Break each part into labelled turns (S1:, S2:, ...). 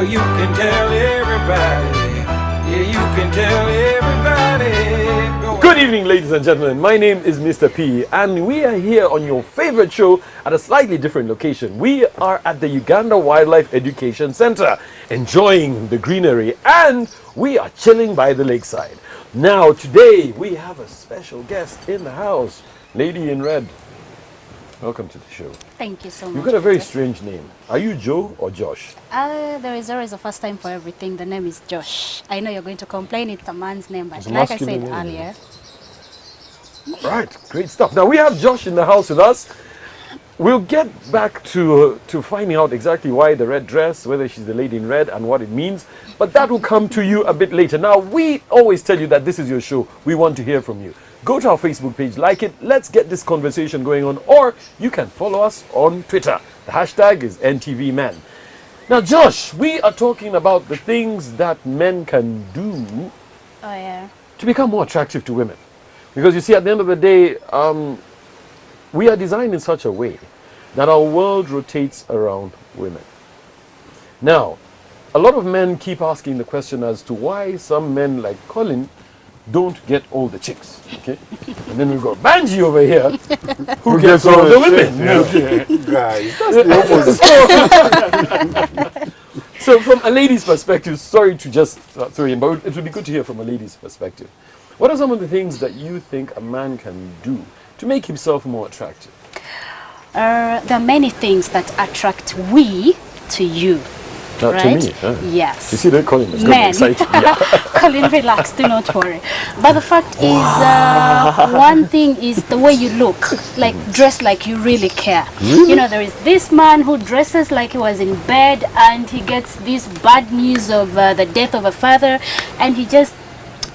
S1: you can tell everybody. Yeah, you can tell everybody. Go
S2: Good evening, ladies and gentlemen. My name is Mr. P, and we are here on your favorite show at a slightly different location. We are at the Uganda Wildlife Education Center, enjoying the greenery, and we are chilling by the lakeside. Now, today, we have a special guest in the house, Lady in Red. Welcome to the show.
S3: Thank you so much.
S2: You've got a very strange name. Are you Joe or Josh?
S3: There is always a first time for everything. The name is Josh. I know you're going to complain it's a man's name, but
S2: It's a
S3: like I
S2: masculine
S3: said
S2: name.
S3: earlier,
S2: Right, great stuff. Now we have Josh in the house with us. We'll get back to finding out exactly why the red dress, whether she's the lady in red and what it means, but that will come to you a bit later. Now, we always tell you that this is your show. We want to hear from you. Go to our Facebook page, like it, let's get this conversation going on, or you can follow us on Twitter. The hashtag is NTV MEN. Now, Josh, we are talking about the things that men can do to become more attractive to women. Because you see, at the end of the day, we are designed in such a way that our world rotates around women. Now, a lot of men keep asking the question as to why some men like Colin don't get all the chicks, okay? And then we've got Banji over here, who gets all the women.
S4: Guys, that's the opposite.
S2: So from a lady's perspective, sorry to just throw in, but it would be good to hear from a lady's perspective. What are some of the things that you think a man can do to make himself more attractive?
S3: there are many things that attract we to you.
S2: Not
S3: right?
S2: to me, huh?
S3: Yes.
S2: You see that Colin is
S3: Men.
S2: excited. Yeah.
S3: Colin, relax, do not worry. But the fact is, one thing is the way you look, like dress like you really care.
S2: Really?
S3: You know, there is this man who dresses like he was in bed and he gets this bad news of the death of a father and he just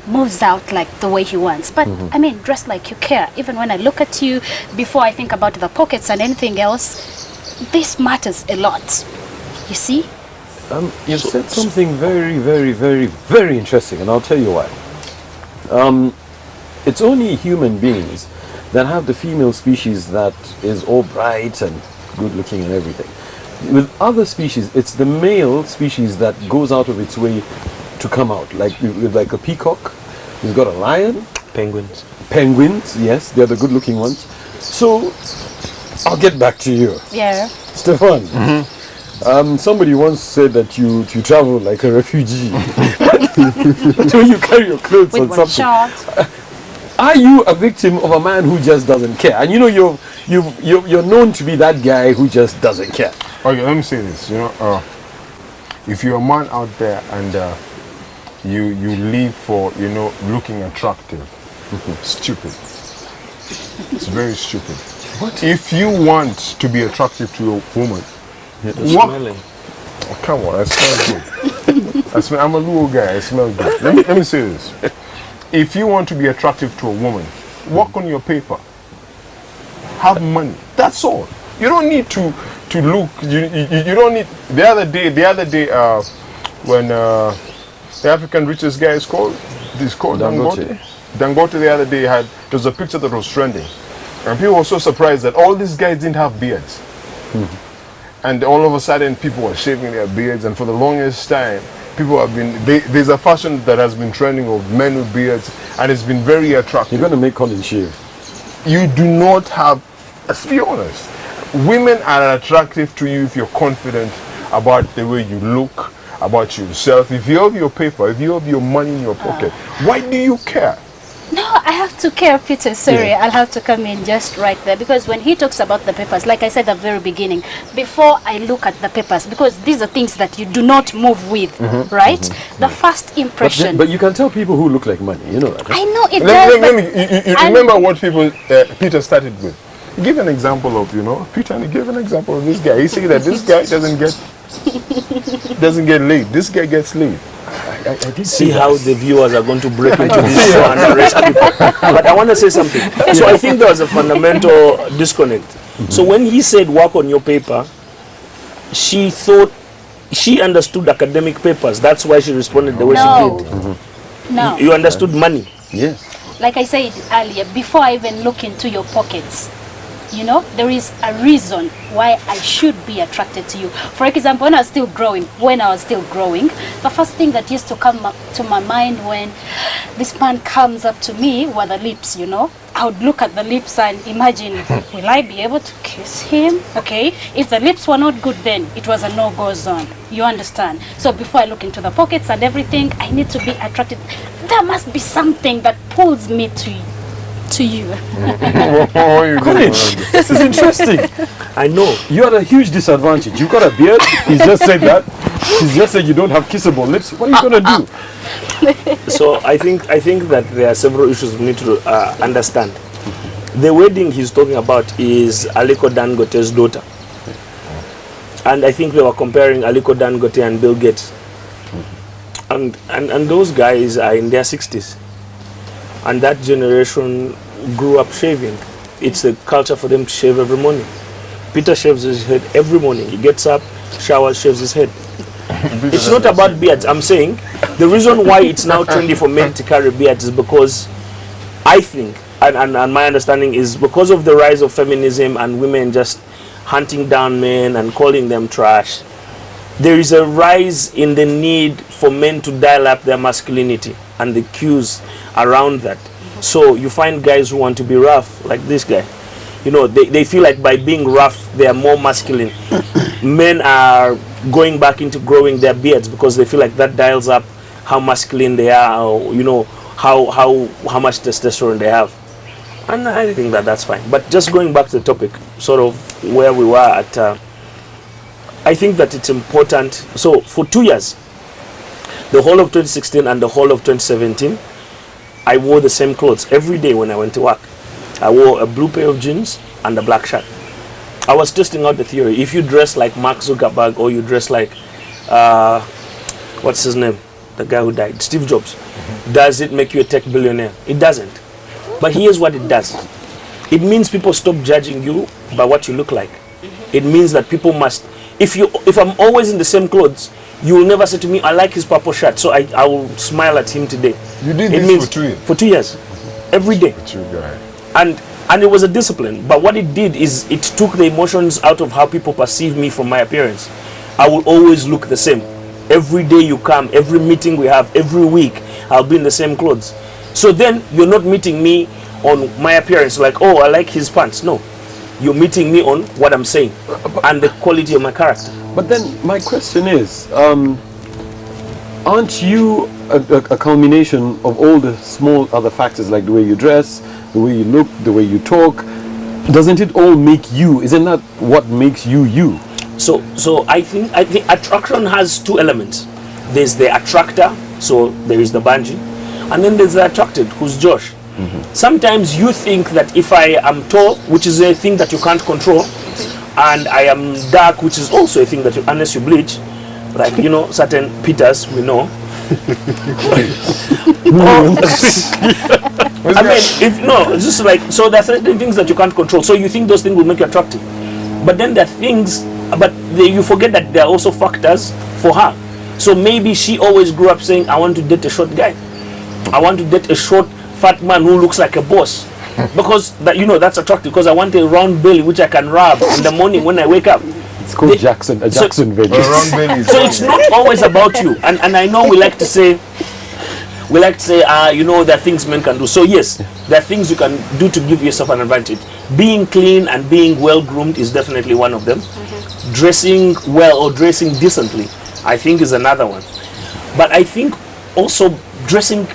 S3: moves out like the way he wants. But I mean, dress like you care. Even when I look at you, before I think about the pockets and anything else, this matters a lot. You see?
S2: You've said something very, very, very, very interesting, and I'll tell you why. It's only human beings that have the female species that is all bright and good looking and everything. With other species, it's the male species that goes out of its way to come out. Like with like a peacock, you've got a lion.
S4: Penguins.
S2: Penguins, yes, they're the good looking ones. So, I'll get back to you.
S3: Yeah.
S2: Stefan. Somebody once said that you travel like a refugee. So you carry your clothes
S3: With
S2: on
S3: one
S2: something.
S3: shot.
S2: Are you a victim of a man who just doesn't care? And you know you're known to be that guy who just doesn't care.
S4: Okay, let me say this. You know, if you're a man out there and you live for looking attractive, stupid. It's very stupid. What? If you want to be attractive to a woman. What? Oh, come on, I smell good. I'm a little guy, I smell good. Let me say this. If you want to be attractive to a woman, work on your paper. Have money. That's all. You don't need to look. You don't need. The other day, when the African richest guy is called Dangote. Dangote the other day there was a picture that was trending, and people were so surprised that all these guys didn't have beards. And all of a sudden, people were shaving their beards, and for the longest time, people have been. There's a fashion that has been trending of men with beards, and it's been very attractive.
S2: You're going to make Colin shave.
S4: You do not have. Let's be honest. Women are attractive to you if you're confident about the way you look, about yourself. If you have your paper, if you have your money in your pocket, why do you care?
S3: No, I have to care, Peter. Sorry, I'll have to come in just right there. Because when he talks about the papers, like I said at the very beginning, before I look at the papers, because these are things that you do not move with, right? The first impression.
S2: But you can tell people who look like money, you know that. Right?
S3: I know it does.
S4: You remember what Peter started with? He gave an example of, Peter, and he gave an example of this guy. He said that this guy doesn't get laid. This guy gets laid.
S2: I did
S5: see how the viewers are going to break into this show and arrest people. But I want to say something. So I think there was a fundamental disconnect. So when he said work on your paper, she thought she understood academic papers. That's why she responded the way she did.
S3: No.
S5: You understood money.
S2: Yes.
S3: Like I said earlier, before I even look into your pockets, You know, there is a reason why I should be attracted to you. For example, when I was still growing, the first thing that used to come up to my mind when this man comes up to me were the lips, you know. I would look at the lips and imagine, will I be able to kiss him? Okay, if the lips were not good, then it was a no-go zone. You understand? So before I look into the pockets and everything, I need to be attracted. There must be something that pulls me to you.
S2: Colin, this is interesting.
S5: I know.
S2: You are at a huge disadvantage. You've got a beard. He's just said that. He's just said you don't have kissable lips. What are you going to do?
S5: So I think that there are several issues we need to understand. The wedding he's talking about is Aliko Dangote's daughter. And I think they were comparing Aliko Dangote and Bill Gates. And those guys are in their 60s. And that generation grew up shaving. It's a culture for them to shave every morning. Peter shaves his head every morning. He gets up, showers, shaves his head. It's not about beards. I'm saying the reason why it's now trendy for men to carry beards is because I think, and my understanding is because of the rise of feminism and women just hunting down men and calling them trash. There is a rise in the need for men to dial up their masculinity and the cues around that. So you find guys who want to be rough, like this guy. You know, they feel like by being rough, they are more masculine. Men are going back into growing their beards because they feel like that dials up how masculine they are, or, you know, how much testosterone they have. And I think that that's fine. But just going back to the topic, sort of where we were at, I think that it's important. So for 2 years, the whole of 2016 and the whole of 2017, I wore the same clothes every day when I went to work. I wore a blue pair of jeans and a black shirt. I was testing out the theory. If you dress like Mark Zuckerberg or you dress like, what's his name? The guy who died, Steve Jobs. Does it make you a tech billionaire? It doesn't. But here's what it does. It means people stop judging you by what you look like. It means that people must, if I'm always in the same clothes, you will never say to me, I like his purple shirt, so I will smile at him today.
S4: You did this for 2 years?
S5: For 2 years. Every day.
S4: True guy.
S5: And it was a discipline. But what it did is it took the emotions out of how people perceive me from my appearance. I will always look the same. Every day you come, every meeting we have, every week, I'll be in the same clothes. So then you're not meeting me on my appearance like, oh, I like his pants. No. You're meeting me on what I'm saying and the quality of my character.
S2: But then my question is, aren't you a culmination of all the small other factors, like the way you dress, the way you look, the way you talk? Doesn't it all make you? Isn't that what makes you you?
S5: So I think attraction has two elements. There's the attractor, so there is the bungee, and then there's the attracted, who's Josh. Sometimes you think that if I am tall, which is a thing that you can't control, and I am dark, which is also a thing that unless you bleach, like, you know, certain Peters we know. I mean, it's just like, so there are certain things that you can't control. So you think those things will make you attractive, but then there are things, you forget that there are also factors for her. So maybe she always grew up saying, I want to date a short guy. I want to date a short, fat man who looks like a boss. Because that, you know, that's attractive, because I want a round belly which I can rub in the morning when I wake up.
S2: It's called Jackson belly.
S5: So it's not always about you. And I know we like to say, you know, there are things men can do. So yes, there are things you can do to give yourself an advantage. Being clean and being well groomed is definitely one of them. Dressing well or dressing decently, I think, is another one. But I think also dressing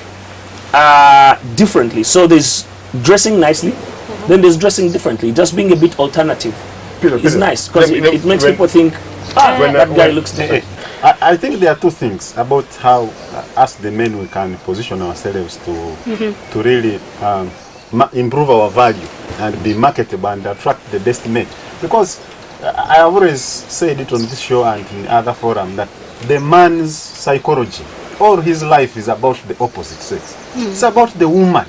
S5: differently. So there's dressing nicely, then there's dressing differently. Just being a bit alternative is nice, because it makes people think, that guy looks different.
S6: I think there are two things about how us the men we can position ourselves to really improve our value and be marketable and attract the best men. Because I have always said it on this show and in other forums that the man's psychology, all his life is about the opposite sex. It's about the woman.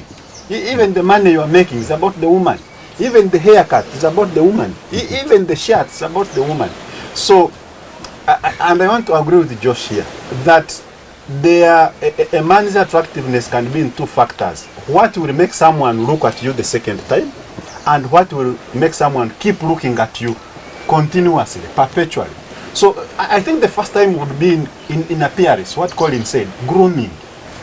S6: Even the money you are making is about the woman. Even the haircut is about the woman. Even the shirt is about the woman. So, and I want to agree with Josh here that a man's attractiveness can be in two factors. What will make someone look at you the second time, and what will make someone keep looking at you continuously, perpetually. So I think the first time would be in appearance, what Colin said, grooming.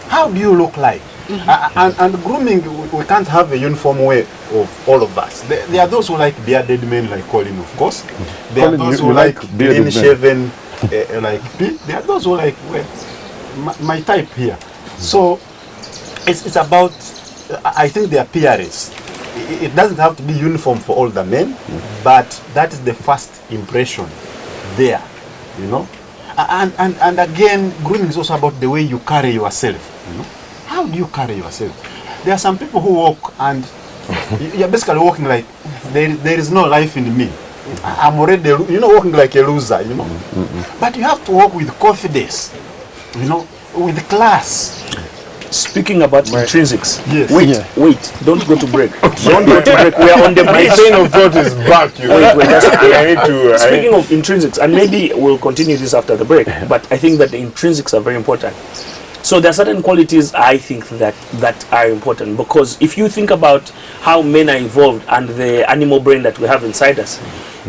S6: How do you look like? And grooming, we can't have a uniform way of all of us. There are those who like bearded men like Colin, of course. There are those who like clean shaven like P. There are those who like, well, my type here. So it's about, I think, the appearance. It doesn't have to be uniform for all the men, but that is the first impression there, you know. And again, grooming is also about the way you carry yourself, you know. How do you carry yourself? There are some people who walk and you're basically walking like there is no life in me. I'm already, walking like a loser, you know. But you have to walk with confidence, you know, with class.
S5: Speaking about intrinsics,
S6: Yes.
S5: wait, don't go to break. Don't go to break. We are on the
S4: My
S5: bridge.
S4: train of thought is back. I need to.
S5: Speaking of intrinsics, and maybe we'll continue this after the break, but I think that the intrinsics are very important. So there are certain qualities I think that are important, because if you think about how men are evolved and the animal brain that we have inside us,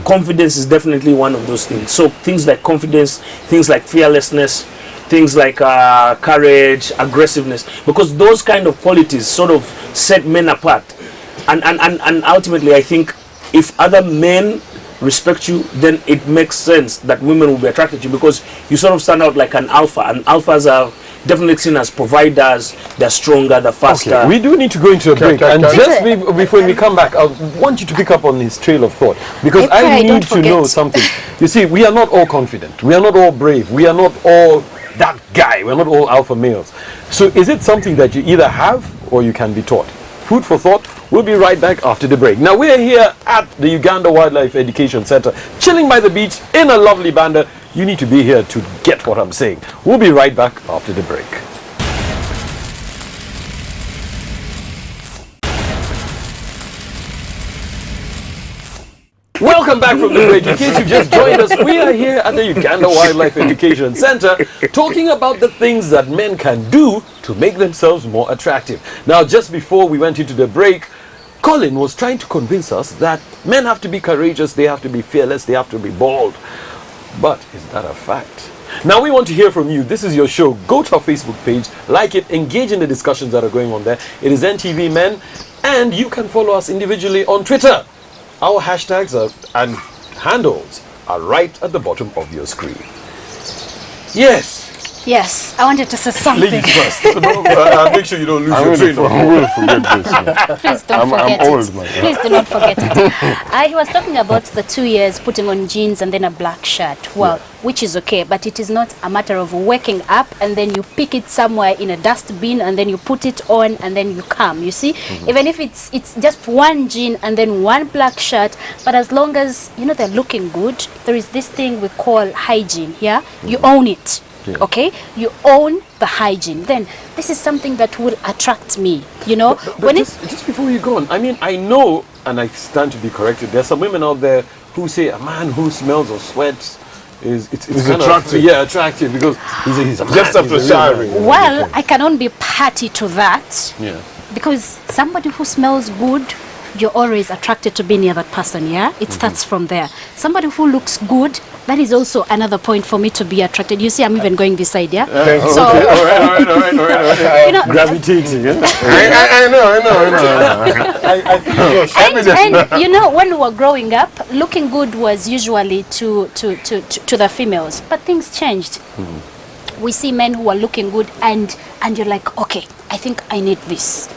S5: confidence is definitely one of those things. So things like confidence, things like fearlessness, things like courage, aggressiveness, because those kind of qualities sort of set men apart. And ultimately, I think if other men respect you, then it makes sense that women will be attracted to you, because you sort of stand out like an alpha, and alphas are definitely seen as providers. They're stronger, they're faster.
S2: Okay, we do need to go into a break, and just before we come back, I want you to pick up on his trail of thought, because I need to know something. You see, we are not all confident, we are not all brave, we are not all that guy, we're not all alpha males. So is it something that you either have or you can be taught? Food for thought. We'll be right back after the break. Now we're here at the Uganda Wildlife Education Center, chilling by the beach in a lovely banda. You need to be here to get what I'm saying. We'll be right back after the break. Welcome back from the break. In case you've just joined us, we are here at the Uganda Wildlife Education Center talking about the things that men can do to make themselves more attractive. Now, just before we went into the break, Colin was trying to convince us that men have to be courageous, they have to be fearless, they have to be bold. But is that a fact? Now we want to hear from you. This is your show. Go to our Facebook page, like it, engage in the discussions that are going on there. It is NTV Men, and you can follow us individually on Twitter. Our hashtags and handles are right at the bottom of your screen. Yes.
S3: Yes, I wanted to say something.
S2: Ladies first. Make sure you don't lose your train of
S4: I will forget this.
S3: Please don't forget
S4: I'm
S3: it.
S4: old, man.
S3: Please do not forget it. He was talking about the 2 years putting on jeans and then a black shirt. Well, which is okay, but it is not a matter of waking up and then you pick it somewhere in a dustbin and then you put it on and then you come. You see, even if it's just one jean and then one black shirt, but as long as they're looking good, there is this thing we call hygiene. Yeah, you own it. Yeah. Okay, you own the hygiene. Then this is something that will attract me. But when
S2: just before you go on, I mean, I know, and I stand to be corrected. There are some women out there who say a man who smells or sweats is kind
S4: attractive.
S2: Attractive because he's a man,
S4: just after showering.
S3: Well, I cannot be party to that.
S2: Yeah.
S3: Because somebody who smells good, you're always attracted to be near that person. Yeah, it starts from there. Somebody who looks good, that is also another point for me to be attracted. You see, I'm even going this side, yeah? So,
S2: all right. Gravitating, yeah?
S4: I know.
S3: And when we were growing up, looking good was usually to the females. But things changed. We see men who are looking good and you're like, okay, I think I need this.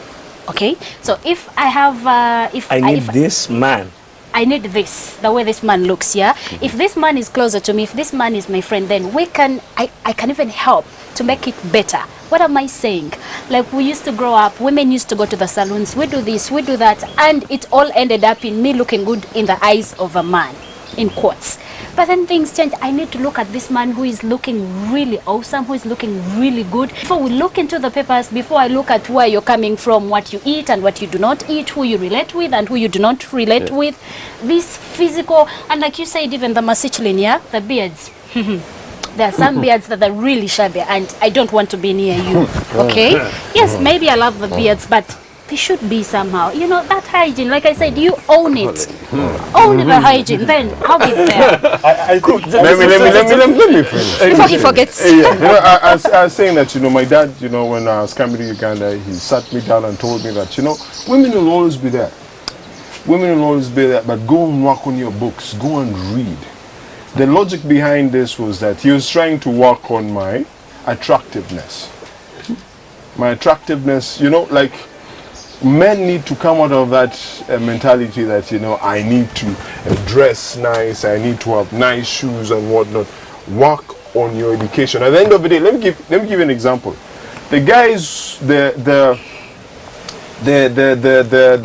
S3: Okay? So if I have... I need
S5: this man.
S3: I need this, the way this man looks, yeah? If this man is closer to me, if this man is my friend, then I can even help to make it better. What am I saying? Like, we used to grow up, women used to go to the salons, we do this, we do that, and it all ended up in me looking good in the eyes of a man, in quotes. But then things change. I need to look at this man who is looking really awesome, who is looking really good. Before we look into the papers, before I look at where you're coming from, what you eat and what you do not eat, who you relate with and who you do not relate with, this physical, and like you said, even the masculine, yeah, the beards. There are some beards that are really shabby and I don't want to be near you, okay? Yes, maybe I love the beards, but there should be somehow, you know, that hygiene. Like I said, you own it. Own the hygiene, then have it there.
S6: I think
S4: Let me finish.
S3: Before he forgets.
S4: Yeah, you know, I was saying that, you know, my dad, you know, when I was coming to Uganda, he sat me down and told me that, you know, women will always be there. Women will always be there, but go and work on your books. Go and read. The logic behind this was that he was trying to work on my attractiveness. My attractiveness, you know, like, men need to come out of that mentality that, you know, I need to dress nice, I need to have nice shoes and whatnot. Work on your education. At the end of the day, let me give you an example. The guys, the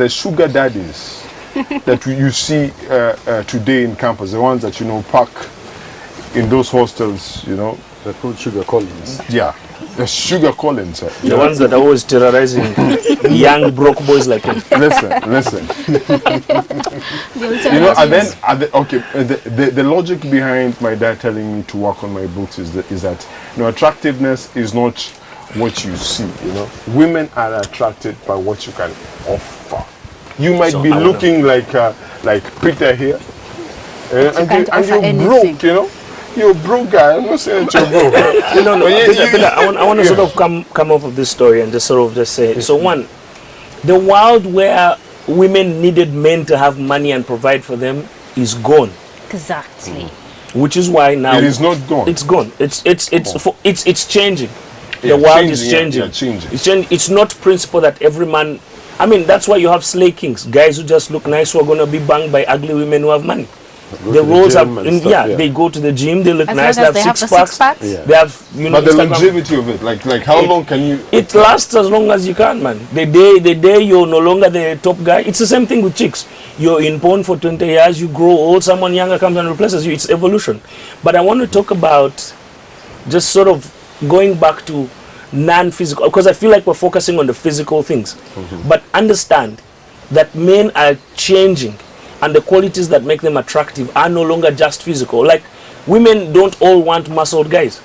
S4: sugar daddies that you see today in campus, the ones that, you know, park in those hostels, you know.
S2: They're called sugar collins.
S4: Yeah. The sugar collins.
S5: The ones that are always terrorizing young broke boys like him.
S4: Listen. You know, and then, the logic behind my dad telling me to work on my books is that, you know, attractiveness is not what you see, you know. Women are attracted by what you can offer. You might be looking like Peter here, and you're broke, you know. You're a broke guy. I'm not saying that you're broke.
S5: No. Peter, I want to sort of come off of this story and just sort of just say, so one, the world where women needed men to have money and provide for them is gone.
S3: Exactly.
S5: Which is why now
S4: it is not gone.
S5: It's gone. It's changing.
S4: Yeah,
S5: the world is changing.
S4: Yeah, changing.
S5: It's changing. It's not principle that every man. I mean, that's why you have slay kings, guys who just look nice, who are going to be banged by ugly women who have money. The roles are they go to the gym, they look
S3: As
S5: nice,
S3: long as
S5: they have six packs.
S2: Yeah.
S5: They have, you know,
S4: But the
S5: Instagram.
S4: longevity of it, like how long can you?
S5: It lasts as long as you can, man. The day you're no longer the top guy, it's the same thing with chicks. You're in porn for 20 years, you grow old, someone younger comes and replaces you. It's evolution. But I want to talk about just sort of going back to non-physical, because I feel like we're focusing on the physical things. But understand that men are changing, and the qualities that make them attractive are no longer just physical. Like, women don't all want muscled guys.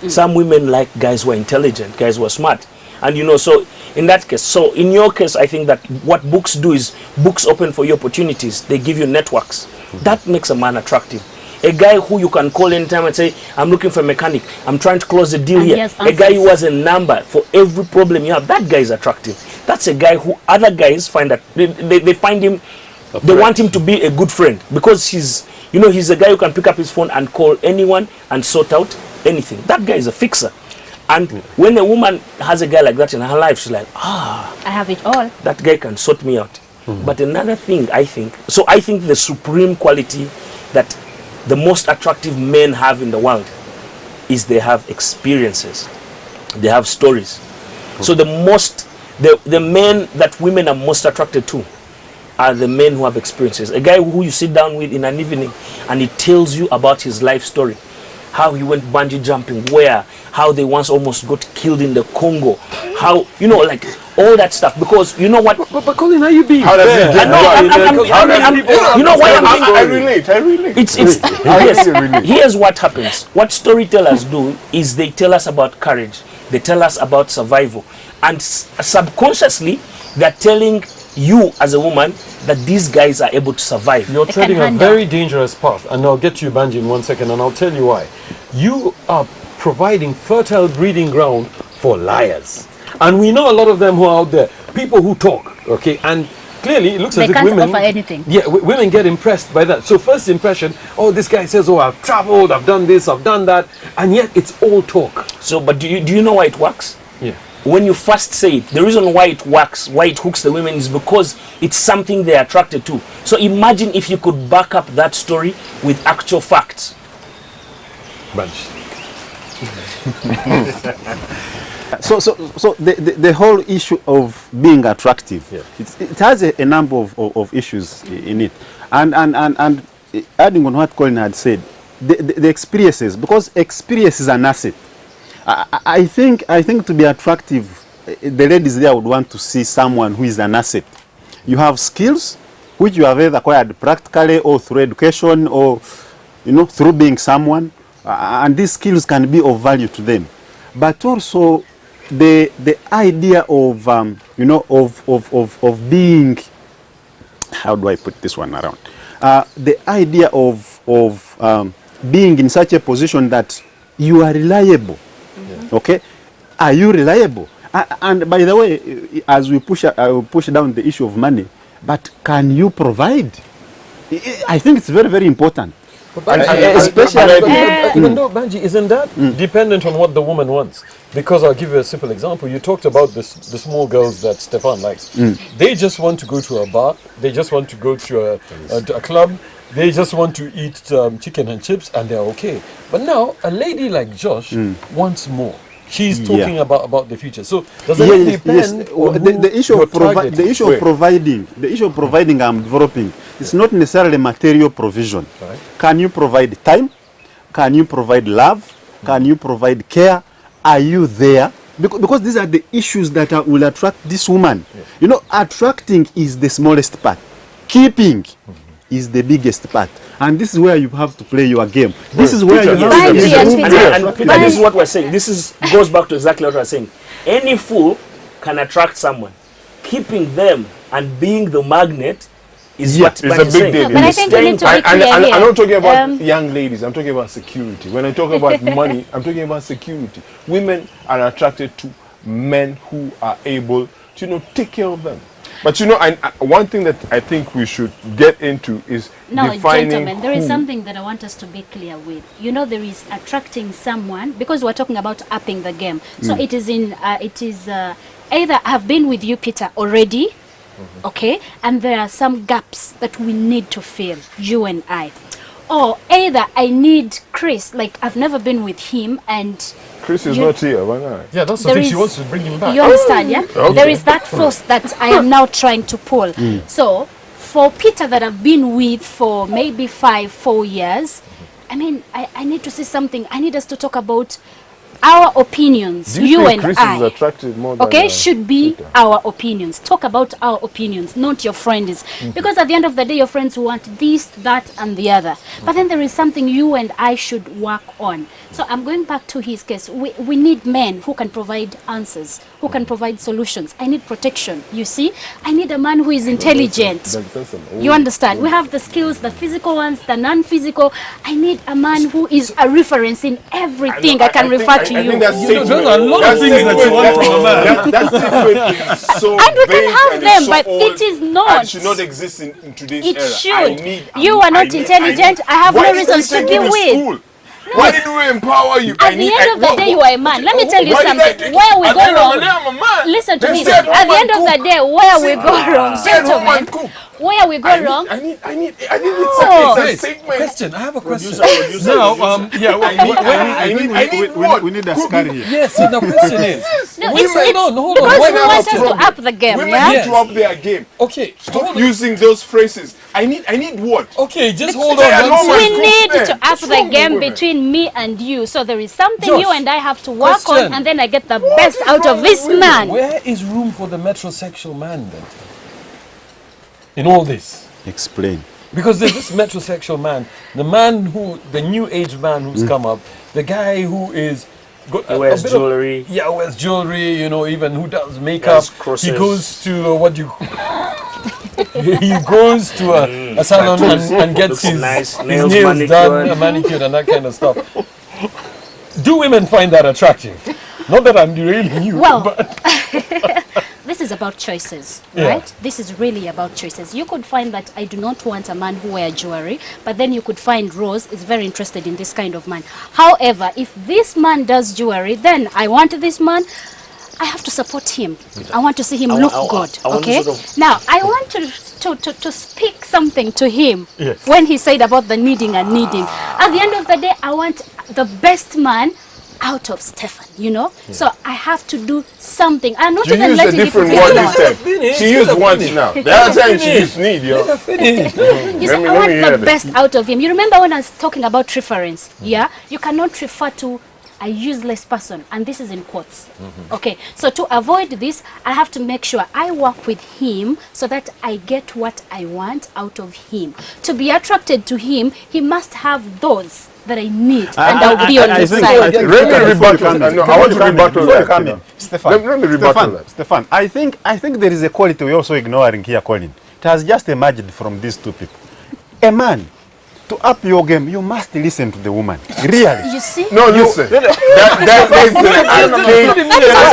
S5: Some women like guys who are intelligent, guys who are smart. And you know, so in that case, so in your case, I think that what books do is books open for you opportunities. They give you networks. That makes a man attractive. A guy who you can call anytime and say, I'm looking for a mechanic, I'm trying to close the deal here. A guy who has a number for every problem you have, that guy is attractive. That's a guy who other guys find that they find him, they want him to be a good friend, because he's, you know, he's a guy who can pick up his phone and call anyone and sort out anything. That guy is a fixer. And when a woman has a guy like that in her life, she's like, I
S3: have it all.
S5: That guy can sort me out. But another thing, I think the supreme quality that the most attractive men have in the world is they have experiences. They have stories. So the men that women are most attracted to are the men who have experiences. A guy who you sit down with in an evening and he tells you about his life story. How he went bungee jumping, how they once almost got killed in the Congo, how, you know, like all that stuff. Because you know what?
S2: But Colin, are you being
S4: How does it get
S5: you know why
S4: I relate.
S5: Here's what happens. What storytellers do is they tell us about courage. They tell us about survival. And subconsciously, they're telling you as a woman that these guys are able to survive.
S2: You're treading a very dangerous path, and I'll get to you, Banji, in 1 second, and I'll tell you why. You are providing fertile breeding ground for liars. And we know a lot of them who are out there, people who talk, okay? And clearly it looks as if women...
S3: They can't offer anything.
S2: Yeah, women get impressed by that. So first impression, oh, this guy says, oh, I've traveled, I've done this, I've done that, and yet it's all talk.
S5: So, but do you know why it works?
S2: Yeah.
S5: When you first say it, the reason why it works, why it hooks the women, is because it's something they're attracted to. So imagine if you could back up that story with actual facts.
S2: Banji.
S6: So the whole issue of being attractive, it has a number of issues in it, and adding on what Colin had said, the experiences, because experience is an asset. I think to be attractive, the ladies there would want to see someone who is an asset. You have skills which you have either acquired practically or through education, or through being someone, and these skills can be of value to them. But also the idea of you know, of being, how do I put this one around? The idea of being in such a position that you are reliable. Okay, are you reliable? And by the way, as we push down the issue of money, but can you provide? I think it's very, very important.
S2: Even though, Banji, isn't that dependent on what the woman wants? Because I'll give you a simple example. You talked about the small girls that Stefan likes. They just want to go to a bar. They just want to go to a club. They just want to eat chicken and chips, and they're okay. But now, a lady like Josh wants more. She's talking about the future. So does it depend on
S6: the issue of providing I'm developing. It's not necessarily material provision.
S2: Right.
S6: Can you provide time? Can you provide love? Can you provide care? Are you there? Because these are the issues that will attract this woman.
S2: Yes.
S6: You know, attracting is the smallest part. Keeping is the biggest part. And this is where you have to play your game. This is where you have to
S5: And Peter, this is what we're saying. This goes back to exactly what we're saying. Any fool can attract someone. Keeping them and being the magnet is what
S4: it's a
S5: Banji
S4: big
S5: saying.
S4: deal.
S3: But I think we need to be clear
S4: I'm
S3: here.
S4: not talking about young ladies. I'm talking about security. When I talk about money, I'm talking about security. Women are attracted to men who are able to, you know, take care of them. But you know, one thing that I think we should get into is defining.
S3: Gentlemen, there is something that I want us to be clear with. You know, there is attracting someone, because we're talking about upping the game. So it is either I've been with you, Peter, already, okay, and there are some gaps that we need to fill, you and I. Or either I need Chris, like I've never been with him, and
S4: Chris is not here. Why not?
S2: Yeah, that's the
S3: there
S2: thing.
S3: is-
S2: She wants to bring him back.
S3: you understand, yeah?
S4: Okay.
S3: There is that force that I am now trying to pull. So for Peter that I've been with for maybe 4 years, I mean, I need to see something. I need us to talk about our opinions,
S4: Do you
S3: you
S4: think
S3: and
S4: Chris
S3: I.
S4: is attracted more than
S3: Okay, should be
S4: Peter?
S3: our opinions. Talk about our opinions, not your friends. Because at the end of the day, your friends want this, that, and the other. But then there is something you and I should work on. So I'm going back to his case. We need men who can provide answers, who can provide solutions. I need protection, you see. I need a man who is intelligent. You understand? We have the skills, the physical ones, the non-physical. I need a man who is a reference in everything. I can refer to you.
S4: That
S2: You know, there's a lot of things that you want from a man.
S4: That statement is so
S3: And we can
S4: vague
S3: have
S4: and
S3: them,
S4: it's so
S3: but
S4: old
S3: it is not.
S4: and should not exist in today's
S3: It
S4: era.
S3: should. You are not intelligent. I have no reasons to be with.
S4: Why did we empower you?
S3: At the end of the day, you are a man. Let me tell you something. Where we go wrong. Listen to me. At the end of the day, where we go wrong, gentlemen. Where we go wrong.
S4: I need
S3: Oh.
S4: it's a
S2: Wait,
S4: segment.
S2: question. I have a question.
S5: Producer.
S2: Now,
S6: we need a scary here.
S2: yes, the question is.
S3: No,
S2: Wait, hold on.
S3: because
S2: Why
S3: we
S2: not?
S3: want us to up the game,
S4: Women
S3: yeah?
S4: need to up their game.
S2: Okay,
S4: Stop
S2: hold on.
S4: using those phrases. I need what?
S2: Okay, just hold
S4: Say, I
S2: on.
S4: know
S2: one
S4: my
S3: We
S2: second.
S3: need
S4: man.
S3: to up
S4: What's
S3: the
S4: wrong with
S3: game
S4: women?
S3: between me and you. So there is something
S2: Josh,
S3: you and I have to work
S2: question.
S3: on, and then I get the best
S4: is
S3: out
S4: wrong
S3: of this
S4: with women?
S3: man.
S2: Where is room for the metrosexual man then? In all this?
S6: Explain.
S2: Because there's this metrosexual man, the new age man who's come up, the guy who is
S5: He wears jewelry.
S2: wears jewelry, you know, even who does makeup.
S5: Does crosses.
S2: He goes to he goes to a salon and gets
S5: Looks
S2: his
S5: nice,
S2: nails
S5: nails
S2: done, manicured, and that kind of stuff. Do women find that attractive? Not that I'm derailing you,
S3: Well,
S2: but
S3: this is about choices,
S2: Yeah.
S3: right? This is really about choices. You could find that I do not want a man who wears jewelry, but then you could find Rose is very interested in this kind of man. However, if this man does jewelry, then I want this man. I have to support him. I want to see him look good.
S5: I want to
S3: Okay.
S5: sort of-
S3: Now I want to speak something to him when he said about the needing and needing. At the end of the day, I want the best man out of Stefan, you know. So I have to do something. I'm not
S4: You
S3: even
S4: used a
S3: letting it
S4: different
S3: be
S4: word
S3: alone.
S4: this time.
S2: Finish,
S4: She
S2: let
S4: used
S2: her
S4: once
S2: finish.
S4: now. The other time she used need, yo.
S3: You see,
S4: Let me
S3: I want
S4: hear
S3: the
S4: this.
S3: best out of him. You remember when I was talking about reference? Yeah, you cannot refer to a useless person, and this is in quotes. Okay, so to avoid this, I have to make sure I work with him so that I get what I want out of him. To be attracted to him, he must have those that I need, and I'll be on his side.
S4: Let me rebuttal. No, I want to rebuttal that.
S6: Stefan,
S4: Let me rebuttal that.
S6: Stefan, I think there is a quality we're also ignoring here, Colin. It has just emerged from these two people. A man, to up your game, you must listen to the woman. Really.
S3: You see?
S4: No, listen. That is the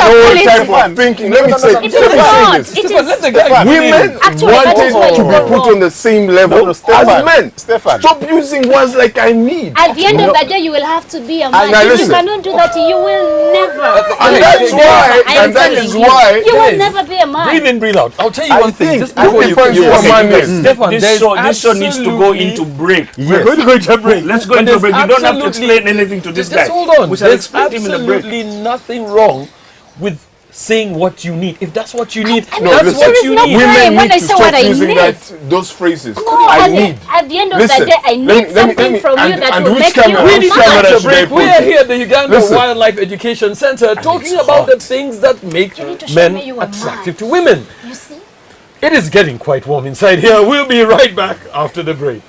S4: whole type of thinking. Let me say this.
S3: It is
S4: Women
S3: Actually, that is where
S4: wanted to
S3: you
S4: be
S3: go
S4: put
S3: wrong.
S4: on the same level as men.
S6: Stefan.
S4: Stop using words like I need.
S3: At the end of the day, you will have to be a man.
S4: now
S3: If you
S4: listen.
S3: cannot do that, you will never.
S4: And that's why, and that is why.
S3: You will never be a man.
S2: Breathe in, breath out. I'll tell you
S6: I
S2: one thing.
S6: think-
S2: Just
S4: I
S2: before
S4: think
S2: you
S4: you are man is.
S2: Stefan,
S5: This show needs to go into break.
S6: Yes.
S2: We're going to go into a break.
S5: Let's go
S2: But
S5: into
S2: there's
S5: break. You don't have to
S2: absolutely-
S5: explain anything to this
S2: Just
S5: guy.
S2: hold on.
S5: We shall
S2: There's
S5: explain him in the break.
S2: absolutely nothing wrong with saying what you need. If that's what you need,
S3: I mean,
S2: that's
S4: listen,
S2: what
S3: there is
S2: you
S3: no
S2: need.
S3: crime
S4: Women
S3: when
S4: need
S3: I
S4: to
S3: say what
S4: stop
S3: I
S4: using
S3: need.
S4: those phrases.
S3: No,
S4: I
S3: at
S4: need.
S3: the end of
S4: Listen,
S3: the day, I need something from you that
S4: and
S3: will
S4: which
S3: make you
S4: camera-
S3: a
S2: We need to
S3: man.
S4: camera
S2: take a
S4: should I
S2: break. We
S4: put
S2: are
S4: it?
S2: here at the Uganda
S4: Listen.
S2: Wildlife Education Center talking about the things that make
S3: You need to show
S2: men
S3: me you are
S2: attractive
S3: man.
S2: to women.
S3: You see?
S2: It is getting quite warm inside here. We'll be right back after the break.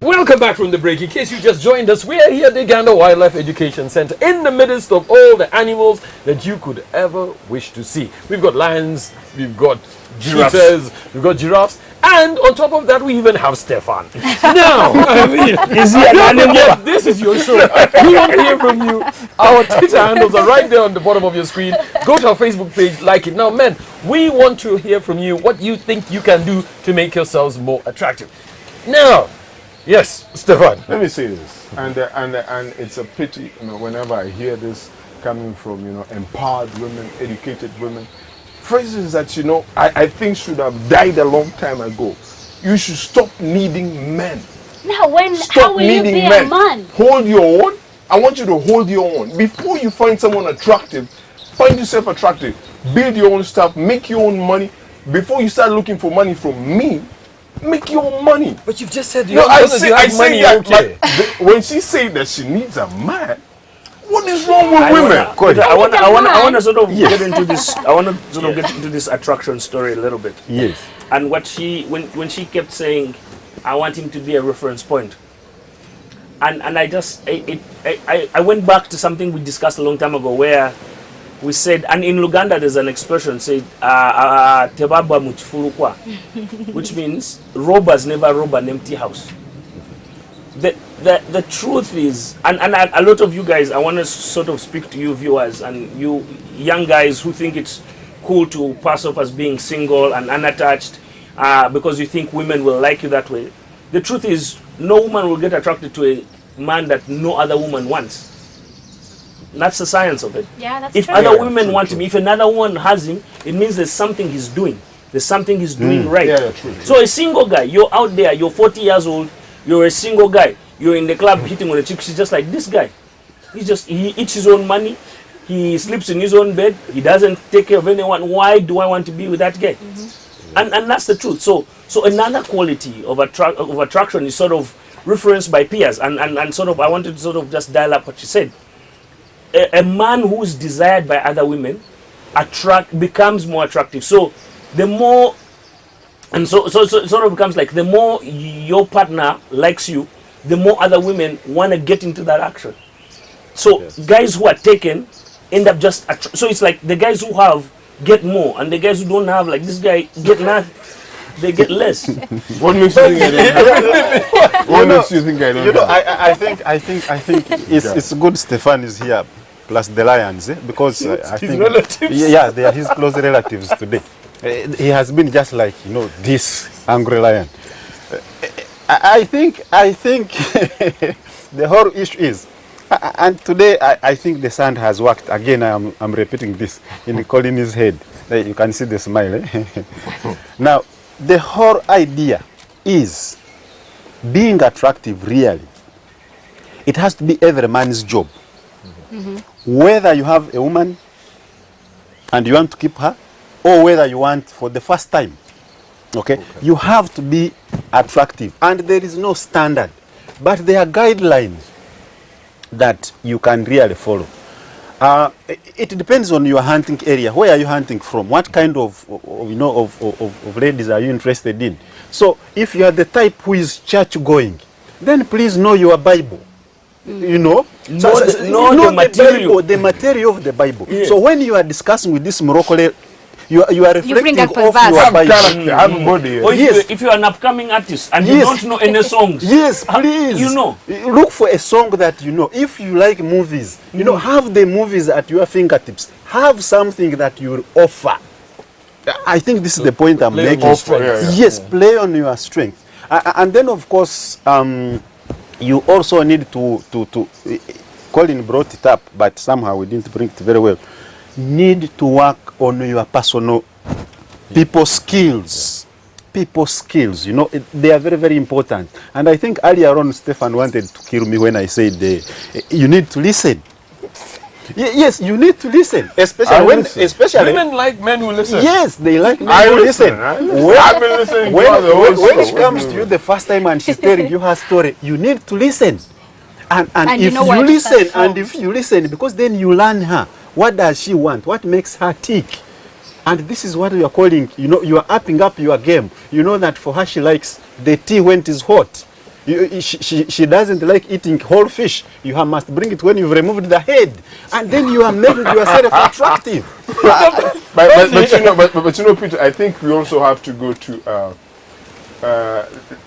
S2: Welcome back from the break. In case you just joined us, we are here at the Uganda Wildlife Education Center in the midst of all the animals that you could ever wish to see. We've got lions, we've got cheetahs, we've got giraffes, and on top of that, we even have Stefan. Now, I mean,
S5: Is he an animal?
S2: yes, this is your show. We want to hear from you. Our Twitter handles are right there on the bottom of your screen. Go to our Facebook page, like it. Now, men, we want to hear from you what you think you can do to make yourselves more attractive. Now, yes, Stefan.
S4: Let me say this, and it's a pity, whenever I hear this coming from, empowered women, educated women, phrases that, I think should have died a long time ago. You should stop needing men.
S3: Now, how
S4: Stop
S3: will you
S4: needing
S3: be
S4: men.
S3: a man?
S4: Hold your own. I want you to hold your own. Before you find someone attractive, find yourself attractive. Build your own stuff. Make your own money. Before you start looking for money from me, make your own money.
S2: But you've just said you
S4: No, I
S2: say
S4: say that.
S2: okay.
S4: But when she said that she needs a man, what is wrong with women?
S5: I want to sort of get into this. I want to sort of get into this attraction story a little bit.
S6: Yes.
S5: And what when she kept saying, I want him to be a reference point. And I went back to something we discussed a long time ago where we said, and in Luganda there's an expression said tebaba muchifulukwa, which means robbers never rob an empty house. The truth is, and a lot of you guys, I want to sort of speak to you viewers and you young guys who think it's cool to pass off as being single and unattached because you think women will like you that way. The truth is, no woman will get attracted to a man that no other woman wants. That's the science of it.
S3: Yeah, that's
S5: If
S3: true.
S5: other women want him, if another one has him, it means there's something he's doing. There's something he's doing right.
S4: Yeah, true.
S5: So a single guy, you're out there, you're 40 years old, you're a single guy, you're in the club hitting on a chick, she's just like this guy. He eats his own money, he sleeps in his own bed, he doesn't take care of anyone. Why do I want to be with that guy? And that's the truth. So another quality of attraction is sort of referenced by peers, and sort of I wanted to sort of just dial up what you said. A man who's desired by other women becomes more attractive. So the more, and so it sort of becomes like the more your partner likes you, the more other women want to get into that action. So guys who are taken end up just so it's like the guys who have get more, and the guys who don't have, like this guy, get nothing. They get less.
S4: What makes you think I don't? What makes you think I don't?
S6: I think it's good Stefan is here, plus the lions, because I think
S2: relatives.
S6: yeah, they are his close relatives today. He has been just like this angry lion. I think the whole issue is, and today I think the sand has worked again. I'm repeating this in Colin's head. You can see the smile. Now, the whole idea is being attractive. Really, it has to be every man's job. Whether you have a woman and you want to keep her, or whether you want for the first time Okay? You have to be attractive, and there is no standard, but there are guidelines that you can really follow. It depends on your hunting area. Where are you hunting from? What kind of ladies are you interested in? So if you are the type who is church going, then please know your Bible. You know,
S5: Know the material.
S6: the material of the Bible.
S5: Yeah.
S6: So when you are discussing with this Morocco, you are reflecting
S3: up a
S6: off
S3: verse.
S6: your
S4: Have
S6: Bible.
S4: character, have a body.
S5: Or if,
S6: Yes.
S5: if you're an upcoming artist and you
S6: Yes.
S5: don't know any songs,
S6: Yes, please.
S5: you know.
S6: Look for a song that you know. If you like movies, you know, have the movies at your fingertips. Have something that you will offer. I think this is the point I'm
S2: play on
S6: making.
S2: your strengths.
S6: Yes, play on your strength. And then, of course, you also need to Colin brought it up, but somehow we didn't bring it very well. Need to work on your personal people skills. People skills, you know, they are very, very important. And I think earlier on, Stefan wanted to kill me when I said you need to listen. Yes, you need to listen, especially
S2: Women like men who listen.
S6: Yes, they like men
S4: I
S6: who
S4: listen. I've been listening to her the whole
S6: when
S4: show.
S6: it comes to you the first time and she's telling you her story, you need to listen. And
S3: you
S6: if
S3: know
S6: you
S3: where to start
S6: listen,
S3: from.
S6: and if you listen, because then you learn her. What does she want? What makes her tick? And this is what we are calling, you know, you are upping up your game. You know that for her, she likes the tea when it is hot. She doesn't like eating whole fish. You must bring it when you've removed the head. And then you are making yourself attractive.
S4: But you know, Peter, I think we also have to go to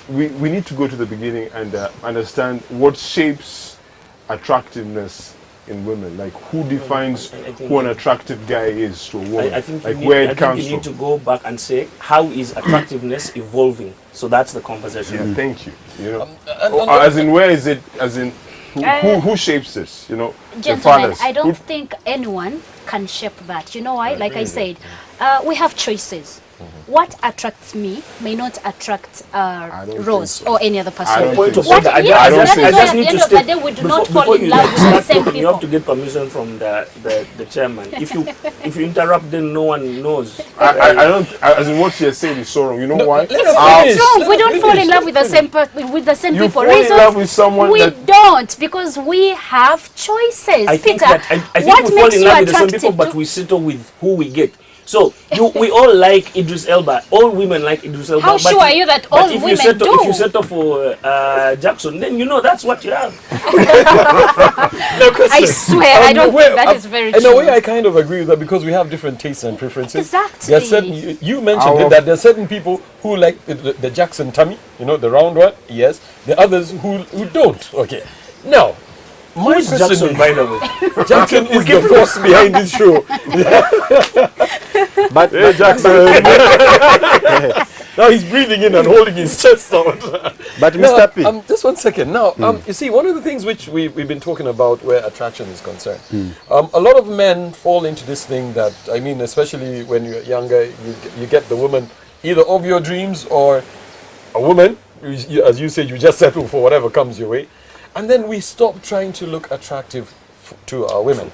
S4: we need to go to the beginning and understand what shapes attractiveness in women. Like, who defines who an attractive guy is to a woman?
S5: I think
S4: like
S5: you
S4: where
S5: need,
S4: it comes
S5: you need
S4: from.
S5: to go back and say, how is attractiveness evolving? So that's the conversation.
S4: Yeah, thank you. You know, as in, where is it? As in, who shapes this? You know, the
S3: Gentlemen,
S4: fathers.
S3: I don't
S4: Who-
S3: think anyone can shape that. You know why? Like I said, we have choices. What attracts me may not attract
S4: don't
S3: Rose
S4: think so.
S3: or any other
S4: I
S3: person.
S4: don't
S5: Point
S4: think
S5: of
S4: so.
S5: order.
S3: Yes,
S4: I don't
S3: that
S4: think
S3: is
S4: so.
S3: why
S5: I
S3: at
S5: just
S3: the
S5: need
S3: end
S5: to
S3: of the
S5: state
S3: day we do
S5: before,
S3: not fall
S5: before
S3: in
S5: you
S3: love with the
S5: start
S3: same
S5: talking, you have
S3: people.
S5: to get permission from the chairman. If you interrupt, then no one knows.
S4: I don't. As in, what she has said is so wrong. You know why?
S3: It's wrong. We don't fall in love with the same with the same
S4: You
S3: people.
S4: fall in
S3: Reasons
S4: love with someone
S3: we
S4: that-
S3: don't, because we have choices.
S5: I think
S3: Peter,
S5: that I think
S3: what
S5: we fall
S3: makes
S5: in
S3: you
S5: love with the same
S3: attractive
S5: people, but
S3: to-
S5: we settle with who we get. So we all like Idris Elba. All women like Idris Elba.
S3: How
S5: but
S3: sure are you that
S5: but
S3: all
S5: if
S3: women
S5: you settle,
S3: do?
S5: If you settle for Jackson, then you know that's what you have.
S3: I swear, I don't think that is very
S2: In
S3: true.
S2: a way, I kind of agree with that because we have different tastes and preferences.
S3: Exactly.
S2: There are certain, you mentioned it, that there are certain people who like the Jackson tummy, you know, the round one, yes. The others who don't. Okay. Now, my
S5: Who's
S2: question
S5: Jackson,
S2: is-
S5: by the way?
S2: Jackson is the force behind this show.
S6: But
S2: Now he's breathing in and holding his chest out.
S6: But
S2: Now,
S6: Mr. P,
S2: just 1 second. Now, you see, one of the things which we've been talking about where attraction is concerned, a lot of men fall into this thing that, I mean, especially when you're younger, you get the woman either of your dreams or a woman, as you said, you just settle for whatever comes your way. And then we stop trying to look attractive to our women.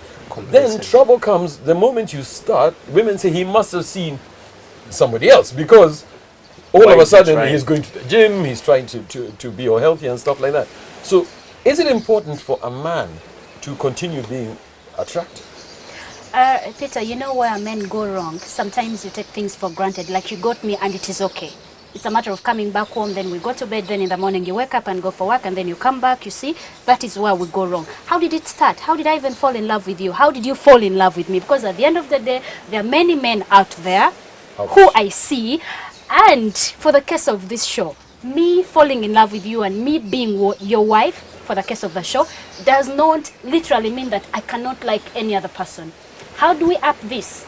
S2: Then trouble comes the moment you start. Women say he must have seen somebody else because all
S5: Why
S2: of a
S5: is he
S2: sudden
S5: trying?
S2: he's going to the gym, he's trying to be all healthy and stuff like that. So is it important for a man to continue being attractive?
S3: Peter, you know where men go wrong? Sometimes you take things for granted, like you got me and it is okay. It's a matter of coming back home, then we go to bed, then in the morning you wake up and go for work, and then you come back, you see? That is where we go wrong. How did it start? How did I even fall in love with you? How did you fall in love with me? Because at the end of the day, there are many men out there who I see, and for the case of this show, me falling in love with you and me being your wife, for the case of the show, does not literally mean that I cannot like any other person. How do we up this?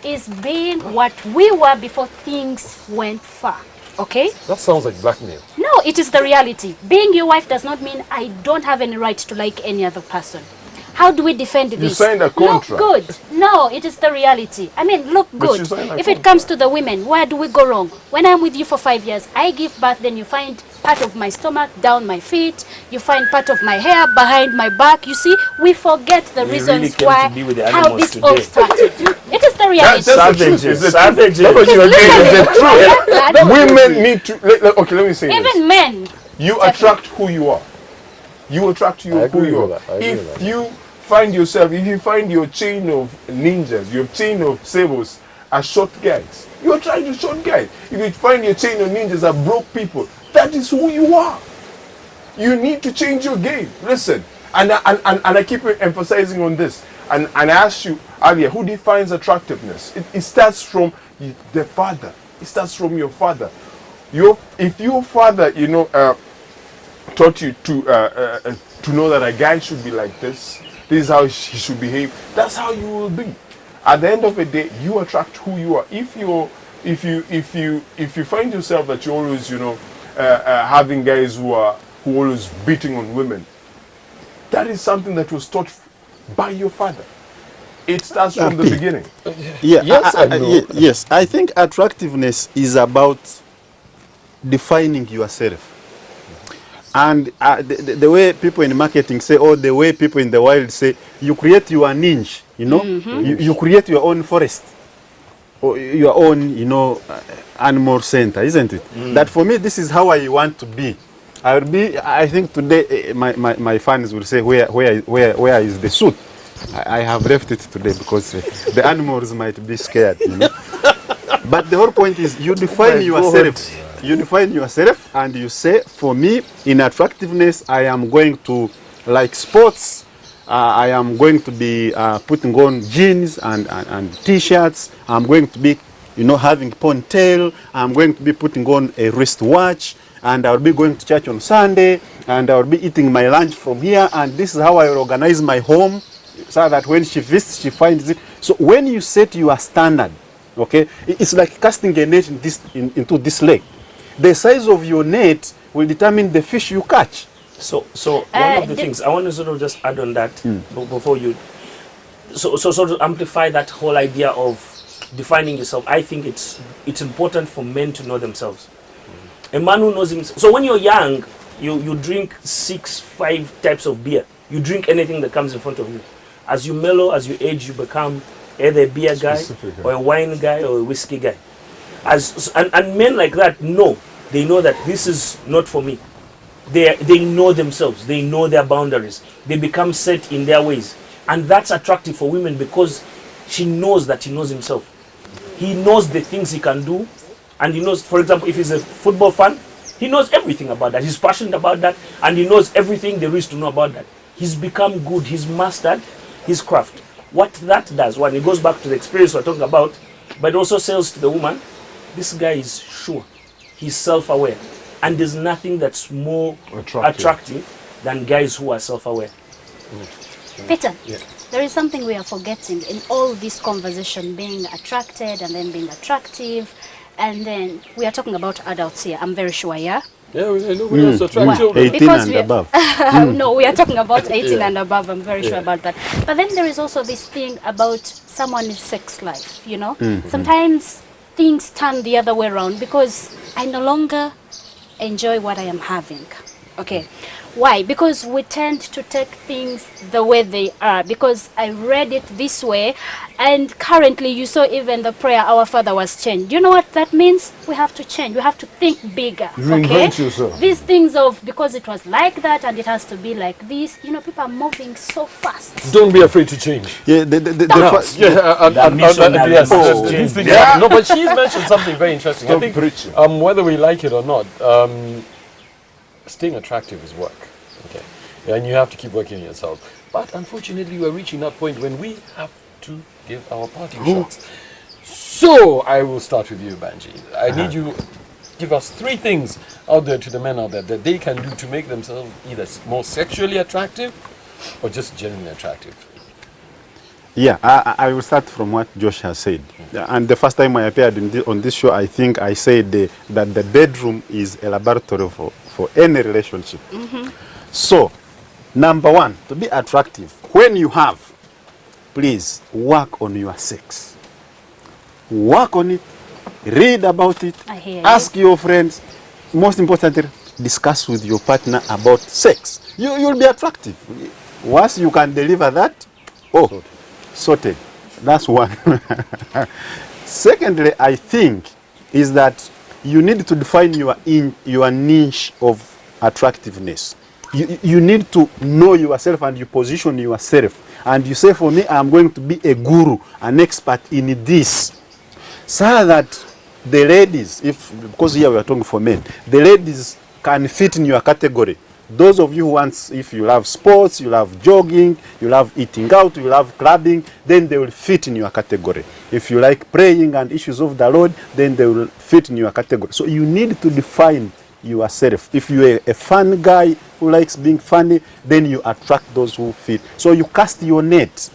S3: Is being what we were before things went far. Okay?
S2: That sounds like blackmail.
S3: No, it is the reality. Being your wife does not mean I don't have any right to like any other person. How do we defend this?
S4: You signed a contract.
S3: Look good. No, it is the reality. I mean, look
S4: But
S3: good.
S4: you signed a
S3: If it comes to the women, where do we go wrong? When I'm with you for 5 years, I give birth, then you find part of my stomach down my feet. You find part of my hair behind my back. You see, we forget the
S5: We
S3: reasons
S5: really came
S3: why,
S5: to be with the
S3: how
S5: animals
S3: this all
S5: today.
S3: started. It is the reality.
S4: That's the truth. It's the truth.
S5: Savages.
S4: That's what you are saying. It's the truth.
S3: That-
S4: Women need to. Okay, let me say this.
S3: even men.
S4: You attract who you are. You attract
S2: I
S4: who
S2: agree
S4: you
S2: with
S4: are.
S2: that. I agree with
S4: If
S2: that.
S4: you find yourself, if you find your chain of ninjas, your chain of sables are short guys, you attract the short guys. If you find your chain of ninjas are broke people, that is who you are. You need to change your game. Listen, and I keep emphasizing on this. And I asked you earlier, who defines attractiveness? It starts from the father. It starts from your father. If your father, taught you to know that a guy should be like this, this is how he should behave, that's how you will be. At the end of the day, you attract who you are. If you find yourself that you're always, having guys who always beating on women, that is something that was taught by your father. It starts from the beginning.
S6: Yeah,
S2: Yes and no.
S6: yes. I think attractiveness is about defining yourself. And the way people in marketing say, or the way people in the wild say, you create your niche, you create your own forest, or your own, animal center, isn't it? That for me, this is how I want to be. I think today, my fans will say, where is the suit? I have left it today because the animals might be scared, But the whole point is you define yourself. You define yourself and you say, for me, in attractiveness, I am going to like sports. I am going to be putting on jeans and t-shirts. I'm going to be, having ponytail. I'm going to be putting on a wristwatch. And I'll be going to church on Sunday. And I'll be eating my lunch from here. And this is how I organize my home, so that when she visits, she finds it. So when you set your standard, okay, it's like casting a net into this lake. The size of your net will determine the fish you catch.
S5: So one of the things I want to sort of just add on that before you, so sort of amplify that whole idea of defining yourself. I think it's important for men to know themselves. A man who knows himself. So when you're young, you drink 5 types of beer. You drink anything that comes in front of you. As you mellow, as you age, you become either a beer guy or a wine guy or a whiskey guy. And men like that they know that this is not for me. They know themselves. They know their boundaries. They become set in their ways. And that's attractive for women because she knows that he knows himself. He knows the things he can do. And he knows, for example, if he's a football fan, he knows everything about that. He's passionate about that. And he knows everything there is to know about that. He's become good. He's mastered his craft. What that does, when it goes back to the experience we're talking about, but also sells to the woman, this guy is sure. He's self-aware. And there's nothing that's more attractive than guys who are self-aware.
S3: Peter, there is something we are forgetting in all this conversation, being attracted and then being attractive. And then we are talking about adults here, I'm very sure, yeah?
S2: Yeah, nobody else attract
S3: Well,
S2: children.
S6: 18
S3: Because
S6: and
S3: we are-
S6: above.
S3: No, we are talking about 18 and above. I'm very sure about that. But then there is also this thing about someone's sex life, Sometimes things turn the other way around because I no longer enjoy what I am having. Okay. Why? Because we tend to take things the way they are. Because I read it this way, and currently you saw even the prayer, Our Father was changed. Do you know what that means? We have to change. We have to think bigger.
S4: Reinvent yourself.
S3: These things of, because it was like that and it has to be like this, people are moving so fast.
S2: Don't be afraid to change.
S6: Yeah,
S2: Yes,
S5: Oh,
S2: these things happen. No, but she's mentioned something very interesting. I think
S4: preaching.
S2: whether we like it or not, staying attractive is work. Okay, and you have to keep working on yourself. But unfortunately, we're reaching that point when we have to give our parting shots. So I will start with you, Banji. I need you give us 3 things out there to the men out there that they can do to make themselves either more sexually attractive or just genuinely attractive.
S6: Yeah, I will start from what Josh has said. And the first time I appeared on this show, I think I said that the bedroom is a laboratory for any relationship. So, number 1, to be attractive, when you have, please work on your sex. Work on it, read about it,
S3: I hear you.
S6: ask your friends, most importantly, discuss with your partner about sex. You'll be attractive. Once you can deliver that, sorted. That's one. Secondly, I think is that you need to define your niche of attractiveness. You need to know yourself and you position yourself. And you say, for me, I'm going to be a guru, an expert in this. So that the ladies, because here we are talking for men, the ladies can fit in your category. Those of you who want, if you love sports, you love jogging, you love eating out, you love clubbing, then they will fit in your category. If you like praying and issues of the Lord, then they will fit in your category. So you need to define yourself. If you're a fun guy who likes being funny, then you attract those who fit. So you cast your net.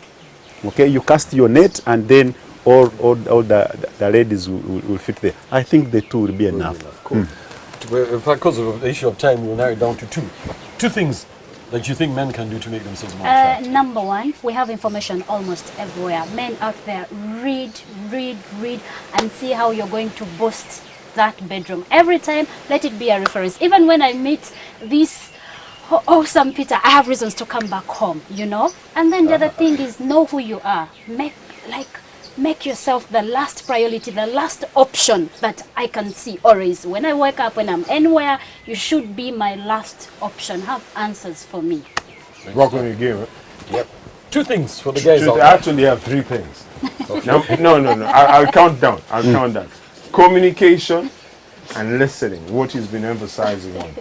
S6: Okay, you cast your net, and then all the ladies will fit there. I think the two will be enough.
S2: Cool. In fact, because of the issue of time, we'll narrow it down to two. Two things that you think men can do to make themselves more attractive.
S3: Number one, we have information almost everywhere. Men out there, read, and see how you're going to boost that bedroom. Every time, let it be a reference. Even when I meet this awesome Peter, I have reasons to come back home, you know? And then the other thing is, know who you are. Make yourself the last priority, the last option that I can see always. When I wake up, when I'm anywhere, you should be my last option. Have answers for me.
S4: Rock on your game. Huh?
S2: Yep. Two things for the guys out
S4: I
S2: there.
S4: actually have three things. No. I'll count down. Count down. Communication and listening, what he's been emphasizing on.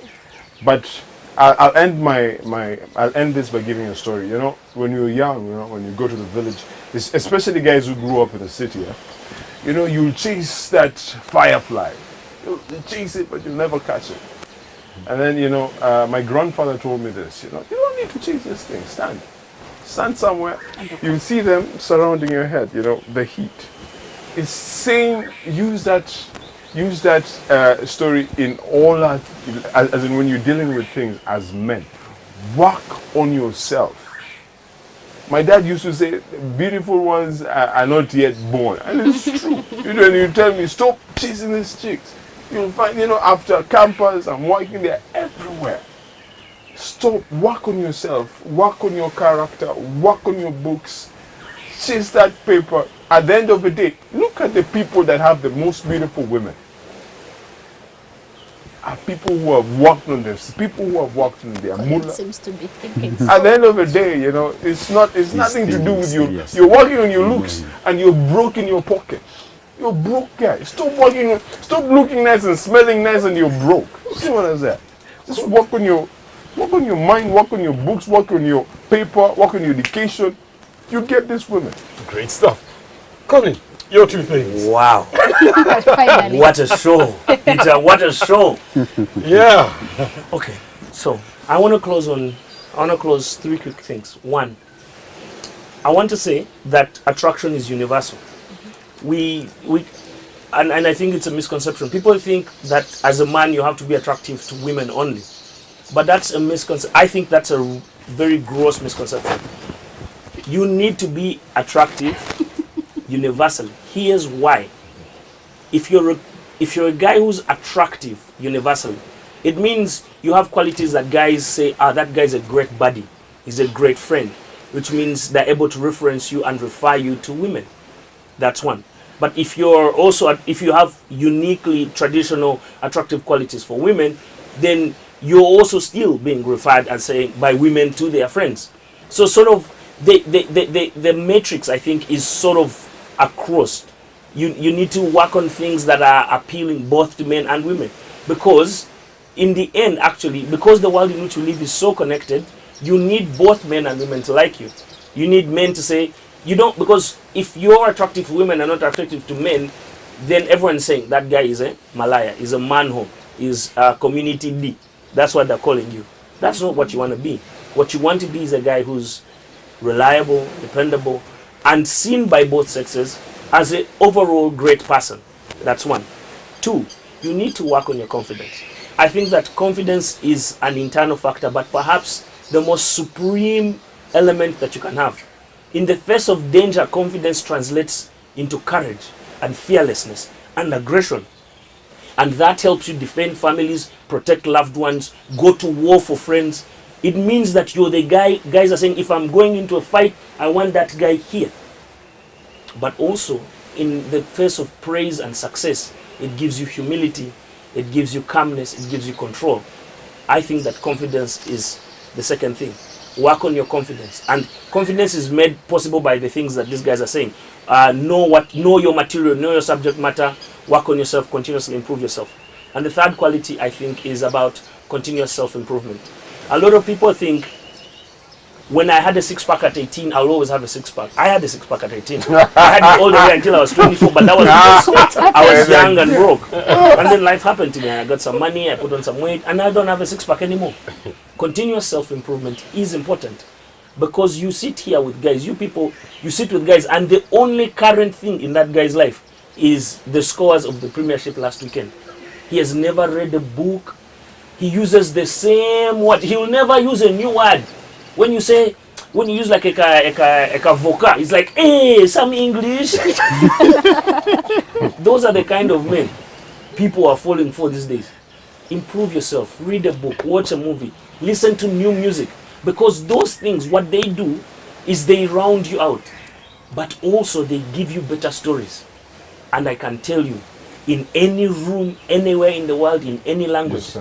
S4: But I'll end I'll end this by giving a story. You know, when you're young, you know, when you go to the village, especially guys who grew up in the city, yeah, you know, you'll chase that firefly. You'll chase it, but you'll never catch it. And then, you know, my grandfather told me this. You know, you don't need to chase this thing. Stand somewhere. You'll see them surrounding your head. You know, the heat. It's saying use that story in all that, as in when you're dealing with things as men. Work on yourself. My dad used to say, beautiful ones are not yet born. And it's true. You know, and you tell me, stop chasing these chicks. You'll find, you know, after campus, I'm working there everywhere. Stop, work on yourself, work on your character, work on your books, chase that paper. At the end of the day, look at the people that have the most beautiful women. Are people who have worked on this, people who have worked on their mullah.
S3: Seems to be thinking.
S2: At the end of the day, you know, it's nothing to do with you. You're working on your looks and you're broke in your pocket. You're broke, guy. Stop looking nice and smelling nice and you're broke. You see what I'm saying? Just work on your mind, work on your books, work on your paper, work on your education. You get this women. Great stuff. Colin, your two things.
S5: Wow.
S3: Finally.
S5: What a show. Peter, what a show.
S2: Yeah.
S5: Okay, so I want to close three quick things. One, I want to say that attraction is universal. And I think it's a misconception. People think that as a man you have to be attractive to women only. But that's a misconception. I think that's a very gross misconception. You need to be attractive universally. Here's why. If you're a guy who's attractive universally, it means you have qualities that guys say, that guy's a great buddy, he's a great friend, which means they're able to reference you and refer you to women. That's one. But if you have uniquely traditional attractive qualities for women, then you're also still being referred and saying by women to their friends. So sort of the matrix, I think, is sort of across. You need to work on things that are appealing both to men and women, because in the end, actually, because the world in which we live is so connected, you need both men and women to like you. You need men to say, you don't, because if you're attractive to women and not attractive to men, then everyone's saying that guy is a Malaya, is a manhole, is a community D. That's what they're calling you. That's not what you want to be. What you want to be is a guy who's reliable, dependable, and seen by both sexes as an overall great person. That's one. Two, you need to work on your confidence. I think that confidence is an internal factor, but perhaps the most supreme element that you can have. In the face of danger, confidence translates into courage and fearlessness and aggression. And that helps you defend families, protect loved ones, go to war for friends. It means that you're the guy, guys are saying, if I'm going into a fight, I want that guy here. but also in the face of praise and success, it gives you humility, it gives you calmness, it gives you control. I think that confidence is the second thing. Work on your confidence, and confidence is made possible by the things that these guys are saying. Know your material, know your subject matter, work on yourself, continuously improve yourself. And the third quality, I think, is about continuous self-improvement. A lot of people think, when I had a six-pack at 18, I'll always have a six-pack. I had a six-pack at 18. I had it all the way until I was 24, but that was because I was young and broke. And then life happened to me, and I got some money, I put on some weight, and I don't have a six-pack anymore. Continuous self-improvement is important, because you sit here with guys, you sit with guys, and the only current thing in that guy's life is the scores of the Premiership last weekend. He has never read a book. He uses the same word. He will never use a new word. When you use like a voca, it's like, hey, some English. Those are the kind of men people are falling for these days. Improve yourself, read a book, watch a movie, listen to new music, because those things, what they do is they round you out, but also they give you better stories. And I can tell you, in any room, anywhere in the world, in any language,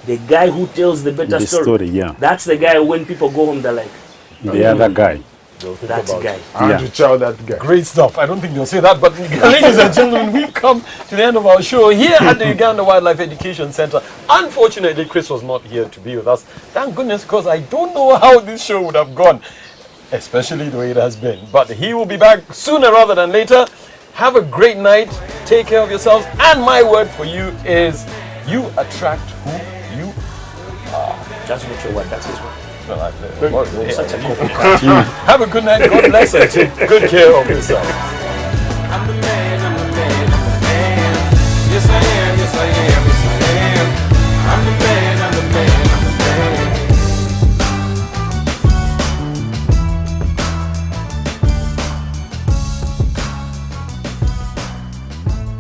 S5: the guy who tells the better story,
S7: yeah.
S5: That's the guy when people go home, they're like,
S7: The other guy.
S5: that's the guy.
S4: Andrew Chow, that guy.
S2: Great stuff. I don't think they'll say that, but ladies and gentlemen, we've come to the end of our show here at the Uganda Wildlife Education Center. Unfortunately, Chris was not here to be with us. Thank goodness, because I don't know how this show would have gone, especially the way it has been. But he will be back sooner rather than later. Have a great night. Take care of yourselves. And my word for you is, you attract who you are.
S5: That's not your word, that's his word.
S2: Such a copycat. Have a good night. God bless you. Take good care of yourself.